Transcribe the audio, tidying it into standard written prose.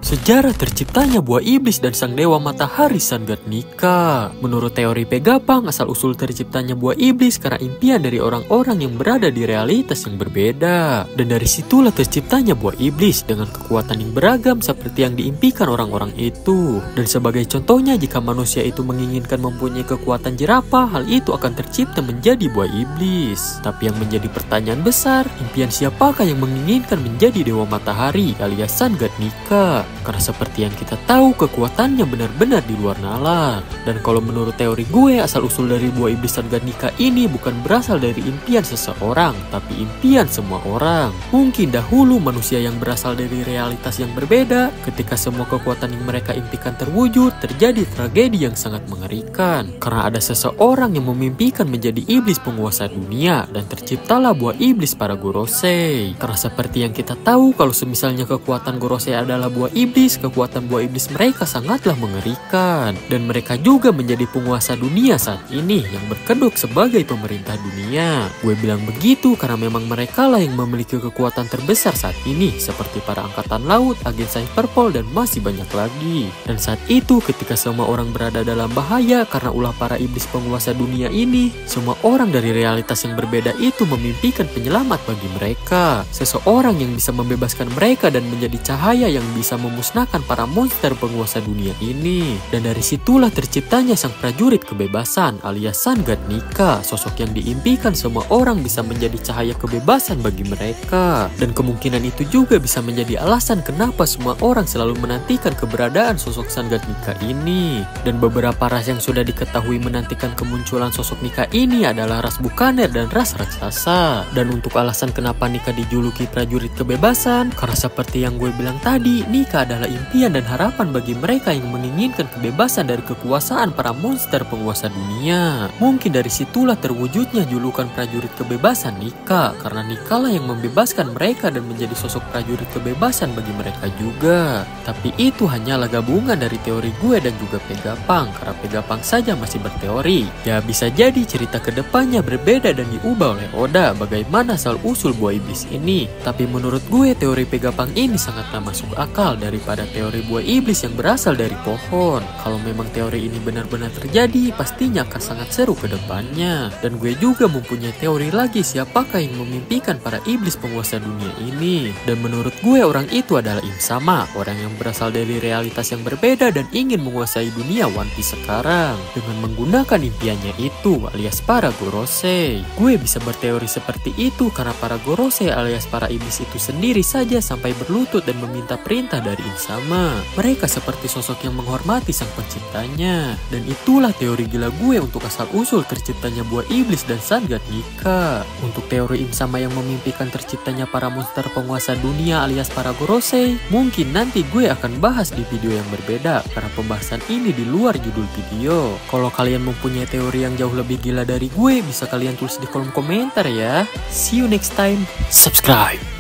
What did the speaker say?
Sejarah terciptanya buah iblis dan sang dewa matahari Sangatnika. Menurut teori Vegapunk, asal-usul terciptanya buah iblis karena impian dari orang-orang yang berada di realitas yang berbeda. Dan dari situlah terciptanya buah iblis dengan kekuatan yang beragam seperti yang diimpikan orang-orang itu. Dan sebagai contohnya, jika manusia itu menginginkan mempunyai kekuatan jerapah, hal itu akan tercipta menjadi buah iblis. Tapi yang menjadi pertanyaan besar, impian siapakah yang menginginkan menjadi dewa matahari alias Sangatnika? Karena seperti yang kita tahu, kekuatannya benar-benar di luar nalar. Dan kalau menurut teori gue, asal-usul dari buah iblis Sangatnika ini bukan berasal dari impian seseorang, tapi impian semua orang. Mungkin dahulu manusia yang berasal dari realitas yang berbeda, ketika semua kekuatan yang mereka impikan terwujud, terjadi tragedi yang sangat mengerikan. Karena ada seseorang yang memimpikan menjadi iblis penguasa dunia, dan terciptalah buah iblis para Gorosei. Karena seperti yang kita tahu, kalau semisalnya kekuatan Gorosei adalah buah iblis, kekuatan buah iblis mereka sangatlah mengerikan. Dan mereka juga menjadi penguasa dunia saat ini yang berkedok sebagai pemerintah dunia. Gue bilang begitu karena memang mereka lah yang memiliki kekuatan terbesar saat ini, seperti para angkatan laut, agen Cyberpol, dan masih banyak lagi. Dan saat itu ketika semua orang berada dalam bahaya karena ulah para iblis penguasa dunia ini, semua orang dari realitas yang berbeda itu memimpikan penyelamat bagi mereka. Seseorang yang bisa membebaskan mereka dan menjadi cahaya yang bisa memusnahkan para monster penguasa dunia ini. Dan dari situlah terciptanya sang prajurit kebebasan alias Sangatnika, sosok yang diimpikan semua orang bisa menjadi cahaya kebebasan bagi mereka. Dan kemungkinan itu juga bisa menjadi alasan kenapa semua orang selalu menantikan keberadaan sosok Sangatnika ini. Dan beberapa ras yang sudah diketahui menantikan kemunculan sosok Nika ini adalah ras Bukaner dan ras raksasa. Dan untuk alasan kenapa Nika dijuluki prajurit kebebasan, karena seperti yang gue bilang tadi, Nika adalah impian dan harapan bagi mereka yang menginginkan kebebasan dari kekuasaan para monster penguasa dunia. Mungkin dari situlah terwujudnya julukan prajurit kebebasan Nika, karena Nika lah yang membebaskan mereka dan menjadi sosok prajurit kebebasan bagi mereka juga. Tapi itu hanyalah gabungan dari teori gue dan juga Vegapunk, karena Vegapunk saja masih berteori. Ya bisa jadi cerita kedepannya berbeda dan diubah oleh Oda bagaimana asal-usul buah iblis ini. Tapi menurut gue teori Vegapunk ini sangatlah masuk akal daripada teori buah iblis yang berasal dari pohon. Kalau memang teori ini benar-benar terjadi, pastinya akan sangat seru ke depannya. Dan gue juga mempunyai teori lagi siapakah yang memimpikan para iblis penguasa dunia ini. Dan menurut gue orang itu adalah Insama, orang yang berasal dari realitas yang berbeda dan ingin menguasai dunia One Piece sekarang dengan menggunakan impiannya itu alias para Gorosei. Gue bisa berteori seperti itu karena para Gorosei alias para iblis itu sendiri saja sampai berlutut dan meminta perintah dari Insama. Mereka seperti sosok yang menghormati sang penciptanya. Dan itulah teori gila gue untuk asal-usul terciptanya buah iblis dan Sangatnika. Untuk teori Insama yang memimpikan terciptanya para monster penguasa dunia alias para Gorosei, mungkin nanti gue akan bahas di video yang berbeda karena pembahasan ini di luar judul video. Kalau kalian mempunyai teori yang jauh lebih gila dari gue, bisa kalian tulis di kolom komentar ya. See you next time. Subscribe.